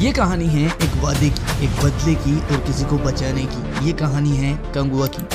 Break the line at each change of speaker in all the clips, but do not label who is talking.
ये कहानी है एक वादे की, एक बदले की और किसी को बचाने की। ये कहानी है कंगुआ की।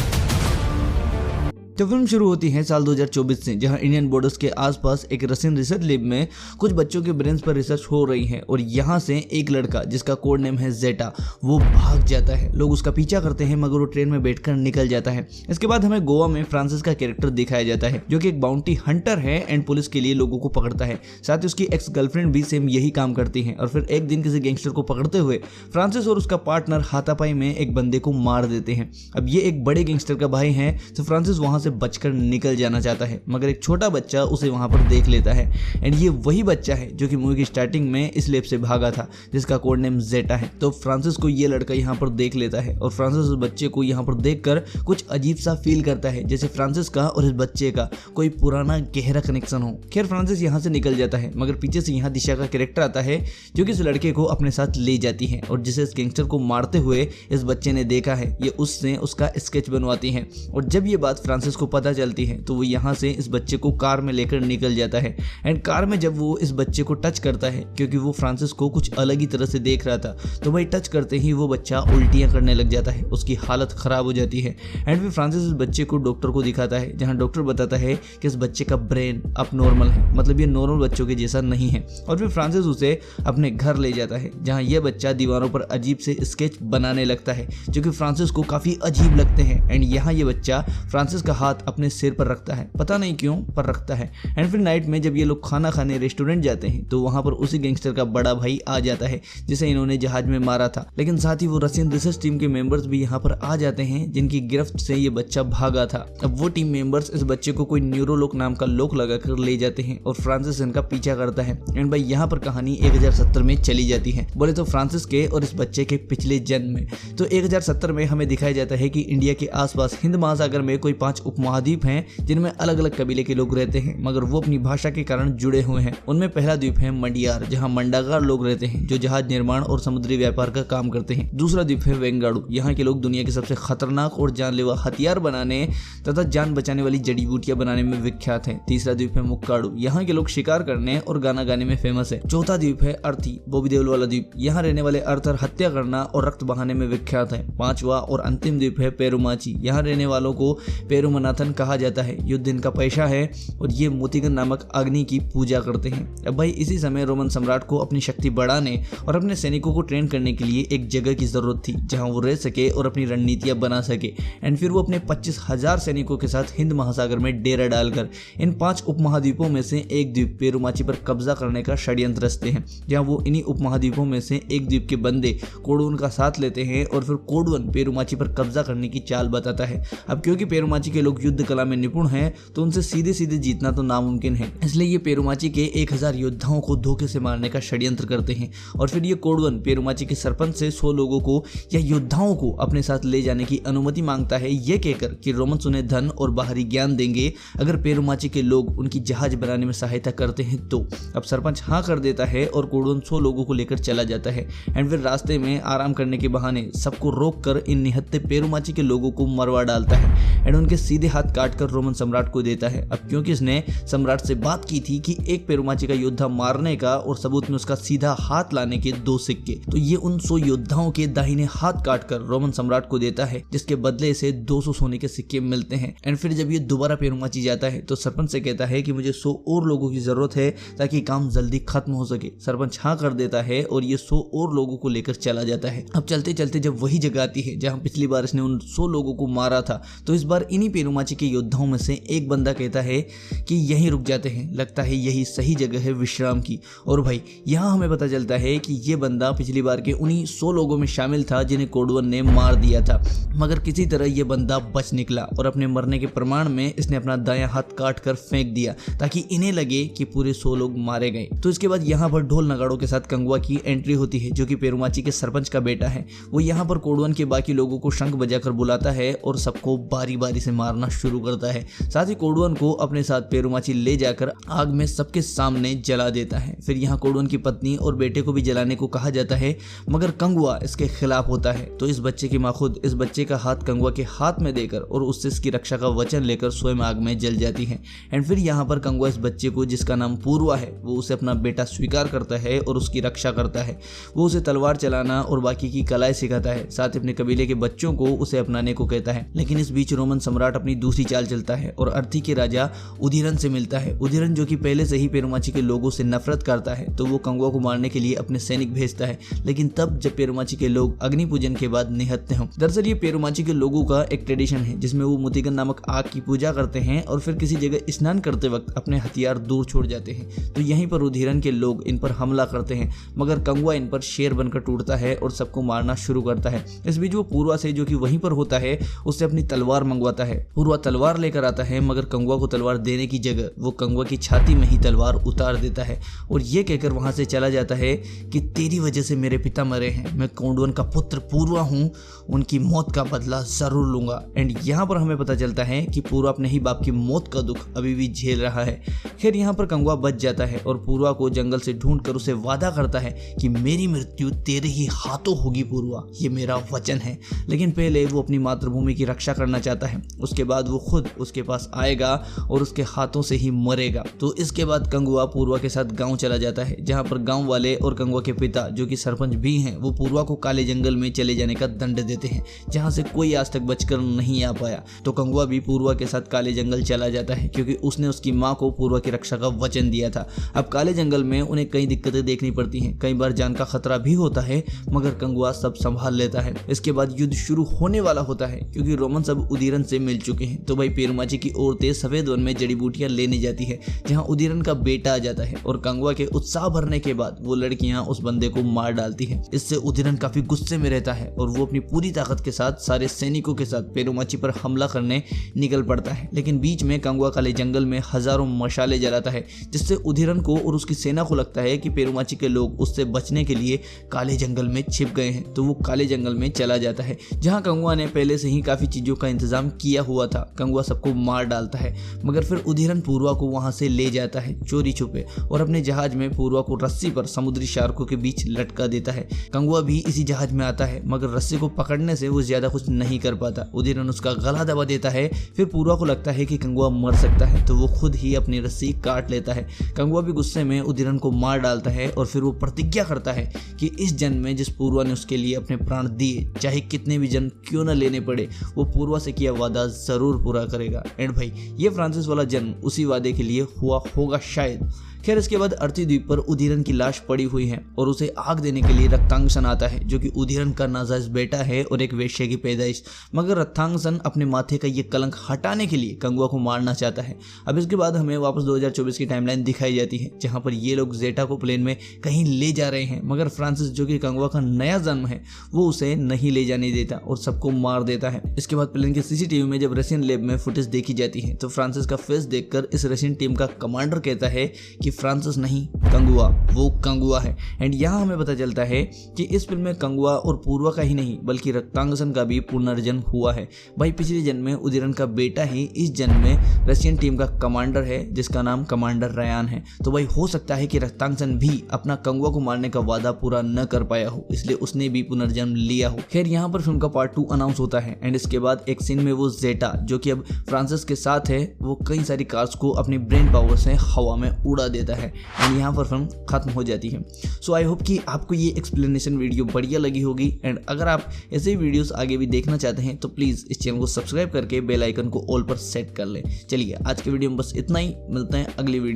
तो फिल्म शुरू होती है साल 2024 से, जहां इंडियन बॉर्डर्स के आसपास एक रशियन रिसर्च लैब में कुछ बच्चों के ब्रेन्स पर रिसर्च हो रही है और यहां से एक लड़का जिसका कोड नेम है जेटा, वो भाग जाता है। लोग उसका पीछा करते हैं मगर वो ट्रेन में बैठकर निकल जाता है। इसके बाद हमें गोवा में फ्रांसिस का कैरेक्टर दिखाया जाता है, जो कि एक बाउंटी हंटर है एंड पुलिस के लिए लोगों को पकड़ता है। साथ ही उसकी एक्स गर्लफ्रेंड भी सेम यही काम करती है। और फिर एक दिन किसी गैंगस्टर को पकड़ते हुए फ्रांसिस और उसका पार्टनर हाथापाई में एक बंदे को मार देते हैं। अब ये एक बड़े गैंगस्टर का भाई है, तो फ्रांसिस वहां से बचकर निकल जाना चाहता है, मगर एक छोटा बच्चा उसे वहां पर देख लेता है। एंड ये वही बच्चा है जो कि मूवी की स्टार्टिंग में इस लैब से भागा था, जिसका कोड नेम जेटा है। तो फ्रांसिस को ये लड़का यहाँ पर देख लेता है और फ्रांसिस उस बच्चे को यहाँ पर देखकर कुछ अजीब सा फील करता है, जैसे फ्रांसिस का और इस बच्चे का कोई पुराना गहरा कनेक्शन हो। खैर फ्रांसिस यहाँ से निकल जाता है, मगर पीछे से यहाँ दिशा का कैरेक्टर आता है, जो कि इस लड़के को अपने साथ ले जाती है और जिसे इस गैंगस्टर को मारते हुए इस बच्चे ने देखा है, ये उससे उसका स्केच बनवाती है। और जब ये बात फ्रांसिस को पता चलती है तो वो यहाँ से इस बच्चे को कार में लेकर निकल जाता है। एंड कार में जब वो इस बच्चे को टच करता है, क्योंकि वो फ्रांसिस को कुछ अलग ही तरह से देख रहा था, तो भाई टच करते ही वो बच्चा उल्टियां करने लग जाता है, उसकी हालत खराब हो जाती है। एंड फिर फ्रांसिस इस बच्चे को डॉक्टर को दिखाता है, जहाँ डॉक्टर बताता है कि इस बच्चे का ब्रेन अब नॉर्मल है, मतलब ये नॉर्मल बच्चों के जैसा नहीं है। और फिर फ्रांसिस उसे अपने घर ले जाता है, जहाँ यह बच्चा दीवारों पर अजीब से स्केच बनाने लगता है, जो कि फ्रांसिस को काफी अजीब लगते हैं। एंड यहाँ ये बच्चा फ्रांसिस का हाथ अपने सिर पर रखता है, पता नहीं क्यों पर रखता है। एंड फिर नाइट में जब ये लोग खाना खाने रेस्टोरेंट जाते हैं, तो वहां पर उसी गैंगस्टर का बड़ा भाई आ जाता है, जिसे इन्होंने जहाज में मारा था। लेकिन साथ ही वो रशियन रिसर्च टीम के मेंबर्स भी यहाँ पर आ जाते हैं, जिनकी गिरफ्त से ये बच्चा भागा था। अब वो टीम मेंबर्स इस बच्चे को कोई न्यूरोलॉक नाम का लॉक लगाकर ले जाते हैं और फ्रांसिस इनका पीछा करता है। एंड भाई यहाँ पर कहानी 1070 में चली जाती है, बोले तो फ्रांसिस के और इस बच्चे के पिछले जन्म में। तो 1070 में हमें दिखाया जाता है कि इंडिया के आसपास हिंद महासागर में कोई 5 उपमहाद्वीप हैं, जिनमें अलग अलग कबीले के लोग रहते हैं, मगर वो अपनी भाषा के कारण जुड़े हुए हैं। उनमें पहला द्वीप है मंडियार, जहां मंडागार लोग रहते हैं, जो जहाज निर्माण और समुद्री व्यापार का काम करते हैं। दूसरा द्वीप है वेंगाड़ू, यहाँ के लोग दुनिया के सबसे खतरनाक और जानलेवा हथियार बनाने तथा जान बचाने वाली जड़ी बूटियां बनाने में विख्यात हैं। तीसरा द्वीप है मुक्काड़ू, यहाँ के लोग शिकार करने और गाना गाने में फेमस है। चौथा द्वीप है अर्थी, बॉबी देओल वाला द्वीप, यहाँ रहने वाले अर्थर हत्या करना और रक्त बहाने में विख्यात है। पांचवा और अंतिम द्वीप है पेरुमाची, यहाँ रहने वालों को पेरुमनाथन कहा जाता है। युद्ध इनका पेशा है और ये मोतीगन नामक अग्नि की पूजा करते हैं। अब भाई इसी समय रोमन सम्राट को अपनी शक्ति बढ़ाने और अपने सैनिकों को ट्रेन करने के लिए एक जगह की जरूरत थी, जहां वो रह सके और अपनी रणनीतियां बना सके। एंड फिर वो अपने 25,000 सैनिकों के साथ हिंद महासागर में डेरा डालकर इन 5 उपमहाद्वीपों में से एक द्वीप पेरुमाची पर कब्जा करने का षड्यंत्र रचते हैं, जहां वो इन्हीं उपमहाद्वीपों में से एक द्वीप के बंदे कोडवन का साथ लेते हैं और फिर कोडवन पेरुमाची पर कब्जा करने की चाल बताता है। अब क्योंकि पेरुमाची के लोग युद्ध कला में निपुण हैं, तो उनसे सीधे सीधे जीतना तो नामुमकिन है, इसलिए ये पेरुमाची के 1000 योद्धाओं को धोखे से मारने का षड्यंत्र करते हैं। और फिर ये कोडवन पेरुमाची के सरपंच से 100 लोगों को या योद्धाओं को अपने साथ ले जाने की अनुमति मांगता है, ये कहकर कि रोमन्स उन्हें धन और बाहरी ज्ञान देंगे अगर पेरुमाची के लोग उनकी जहाज बनाने में सहायता करते हैं तो। अब सरपंच हाँ कर देता है और कोडवन 100 लोगों को लेकर चला जाता है। एंड फिर रास्ते में आराम करने के बहाने सबको रोक कर इन निहत्थे पेरुमाची के लोगों को मरवा डालता है एंड उनके सीधे हाथ काटकर रोमन सम्राट को देता है। अब क्योंकि इसने सम्राट से बात की थी कि एक पेरुमाची का योद्धा मारने का और सबूत में उसका सीधा हाथ लाने के 2 सिक्के, तो ये उन 100 योद्धाओं के दाहिने हाथ काटकर रोमन सम्राट को देता है, जिसके बदले इसे 200 सोने के सिक्के मिलते हैं। एंड फिर जब ये दोबारा पेरुमाची जाता है तो सरपंच से कहता है कि मुझे 100 और लोगों की जरूरत है ताकि काम जल्दी खत्म हो सके। सरपंच हाँ कर देता है और ये 100 और लोगों को लेकर चला जाता है। अब चलते चलते जब वही जगह आती है जहाँ पिछली बार इसने उन 100 लोगों को मारा था, तो इस बार इन्हीं पेरुमाची के योद्धाओं में से एक बंदा कहता है कि यहीं रुक जाते हैं, लगता है यही सही जगह है विश्राम की। और भाई यहाँ हमें पता चलता है कि ये बंदा पिछली बार के उन्हीं 100 लोगों में शामिल था जिन्हें कोडवन ने मार दिया था, मगर किसी तरह ये बंदा बच निकला और अपने मरने के प्रमाण में इसने अपना दायां हाथ काट कर फेंक दिया ताकि इन्हें लगे कि पूरे 100 लोग मारे गए। तो इसके बाद यहाँ पर ढोल नगाड़ों के साथ कंगुआ की एंट्री होती है, जो कि पेरुमाची के सरपंच का बेटा है। वो यहाँ पर कोडवन के बाकी लोगों को शंख बजाकर बुलाता है और सबको बारी बारी से मार मारना शुरू करता है। साथ ही कोडवन को अपने साथ पेरुमाची ले जाकर आग में सबके सामने जला देता है। फिर यहाँ कोडवन की पत्नी और बेटे को भी जलाने को कहा जाता है, मगर कंगुआ इसके खिलाफ होता है। तो इस बच्चे की माँ खुद इस बच्चे का हाथ कंगुआ के हाथ में देकर और उससे इसकी रक्षा का वचन लेकर स्वयं आग में जल जाती है। एंड फिर यहाँ पर कंगुआ इस बच्चे को, जिसका नाम पूर्वा है, वो उसे अपना बेटा स्वीकार करता है और उसकी रक्षा करता है। वो उसे तलवार चलाना और बाकी की कलाएं सिखाता है। साथ ही अपने कबीले के बच्चों को उसे अपनाने को कहता है। लेकिन इस बीच रोमन सम्राट अपनी दूसरी चाल चलता है और अर्थी के राजा उदीरन से मिलता है। उदीरन जो कि पहले से ही पेरुमाची के लोगों से नफरत करता है, तो वो कंगुआ को मारने के लिए अपने सैनिक भेजता है। लेकिन तब जब पेरुमाची के लोग अग्नि पूजन के बाद निहत्ते हों। दरअसल ये पेरुमाची के लोगों का एक ट्रेडिशन है जिसमें वो मुतिगन नामक आग की पूजा करते हैं और फिर किसी जगह स्नान करते वक्त अपने हथियार दूर छोड़ जाते हैं। तो यहीं पर उदीरन के लोग इन पर हमला करते हैं, मगर कंगुआ इन पर शेर बनकर टूटता है और सबको मारना शुरू करता है। इस बीच वो पूर्वा से, जो कि वहीं पर होता है, उससे अपनी तलवार मंगवाता है। पूर्वा तलवार लेकर आता है, मगर कंगुआ को तलवार देने की जगह वो कंगुआ की छाती में ही तलवार उतार देता है और ये कहकर वहां से चला जाता है कि तेरी वजह से मेरे पिता मरे हैं, मैं कोडवन का पुत्र पूर्वा हूँ, उनकी मौत का बदला जरूर लूंगा। एंड यहाँ पर हमें पता चलता है कि पूर्वा अपने ही बाप की मौत का दुख अभी भी झेल रहा है। खैर यहाँ पर कंगुआ बच जाता है और पूर्वा को जंगल से ढूंढकर उसे वादा करता है कि मेरी मृत्यु तेरे ही हाथों होगी पूर्वा, ये मेरा वचन है। लेकिन पहले वो अपनी मातृभूमि की रक्षा करना चाहता है, उसके बाद वो खुद उसके पास आएगा और उसके हाथों से ही मरेगा। तो इसके बाद कंगुआ पूर्वा के साथ गांव चला जाता है, जहां पर गांव वाले और कंगुआ के पिता, जो कि सरपंच भी हैं, वो पूर्वा को काले जंगल में चले जाने का दंड देते हैं, जहां से कोई आज तक बचकर नहीं आ पाया। तो कंगुआ भी पूर्वा के साथ काले जंगल चला जाता है, क्योंकि उसने उसकी माँ को पूर्वा की रक्षा का वचन दिया था। अब काले जंगल में उन्हें कई दिक्कतें देखनी पड़ती हैं, कई बार जान का खतरा भी होता है, मगर कंगुआ सब संभाल लेता है। इसके बाद युद्ध शुरू होने वाला होता है, क्योंकि रोमन सब उदीरन से मिल चुके हैं। तो भाई पेरुमाची की औरतें सफेद वन में जड़ी बूटियां लेने जाती है, जहां उदीरन का बेटा आ जाता है और कंगुआ के उत्साह भरने के बाद वो लड़कियां उस बंदे को मार डालती है। इससे उदीरन काफी गुस्से में रहता है और वो अपनी पूरी ताकत के साथ सारे सैनिकों के साथ पेरुमाची पर हमला करने निकल पड़ता है। लेकिन बीच में कंगुआ काले जंगल में हजारों मशाले जलाता है, जिससे उदीरन को और उसकी सेना को लगता है कि पेरुमाची के लोग उससे बचने के लिए काले जंगल में छिप गए हैं। तो वो काले जंगल में चला जाता है, जहां कंगुआ ने पहले से ही काफी चीजों का इंतजाम किया हुआ था। कंगुआ सबको मार डालता है, मगर फिर उदीरन पूर्वा को वहां से ले जाता है चोरी छुपे और अपने जहाज में पूर्वा को रस्सी पर समुद्री शार्कों के बीच लटका देता है। कंगुआ भी इसी जहाज में आता है, मगर रस्सी को पकड़ने से वो ज्यादा कुछ नहीं कर पाता। उदीरन उसका गला दबा देता है। फिर पूर्वा को लगता है कि कंगुआ मर सकता है, तो वो खुद ही अपनी रस्सी काट लेता है। कंगुआ भी गुस्से में उदीरन को मार डालता है और फिर वो प्रतिज्ञा करता है कि इस जन्म में जिस पूर्वा ने उसके लिए अपने प्राण दिए, चाहे कितने भी जन्म क्यों न लेने पड़े, वो पूर्वा से किया वादा जरूर पूरा करेगा। एंड भाई ये फ्रांसिस वाला जन्म उसी वादे के लिए हुआ होगा शायद। खैर इसके बाद अर्थी द्वीप पर उदीरन की लाश पड़ी हुई है और उसे आग देने के लिए रक्तांगसन आता है, जो कि उदीरन का नाजायज बेटा है और एक वेश्या की पैदाइश। मगर रक्तांगसन अपने माथे का ये कलंक हटाने के लिए कंगुआ को मारना चाहता है। अब इसके बाद हमें वापस 2024 की टाइमलाइन दिखाई जाती है, जहां पर ये लोग जेटा को प्लेन में कहीं ले जा रहे हैं, मगर फ्रांसिस, जो कि कंगुआ का नया जन्म है, वो उसे नहीं ले जाने देता और सबको मार देता है। इसके बाद प्लेन के सीसीटीवी में जब रशियन लैब में फुटेज देखी जाती है, तो फ्रांसिस का फेस देखकर इस रशियन टीम का कमांडर कहता है कि फ्रांसिस नहीं, कंगुआ, वो कंगुआ है। एंड यहाँ हमें पता चलता है कि इस फिल्म में कंगुआ और पूर्वा का ही नहीं बल्कि रक्तांगसन का भी पुनर्जन्म हुआ है। भाई पिछले जन्म में उदीरन का बेटा ही इस जन्म में रशियन टीम का कमांडर है, जिसका नाम कमांडर रयान है। तो भाई हो सकता है कि रक्तांगसन भी अपना कंगुआ को मारने का वादा पूरा न कर पाया हो, इसलिए उसने भी पुनर्जन्म लिया हो। खैर यहाँ पर फिल्म का पार्ट 2 अनाउंस होता है एंड इसके बाद एक सीन में वो जेटा, जो कि अब फ्रांसिस के साथ है, वो कई सारी कार्स को अपनी ब्रेन पावर से हवा में उड़ा देता है एंड यहाँ पर फिल्म खत्म हो जाती है। सो आई होप कि आपको ये एक्सप्लेनेशन वीडियो बढ़िया लगी होगी एंड अगर आप ऐसे ही वीडियोस आगे भी देखना चाहते हैं तो प्लीज़ इस चैनल को सब्सक्राइब करके बेल आइकन को ऑल पर सेट कर लें। चलिए आज के वीडियो में बस इतना ही, मिलते हैं अगली वीडियो।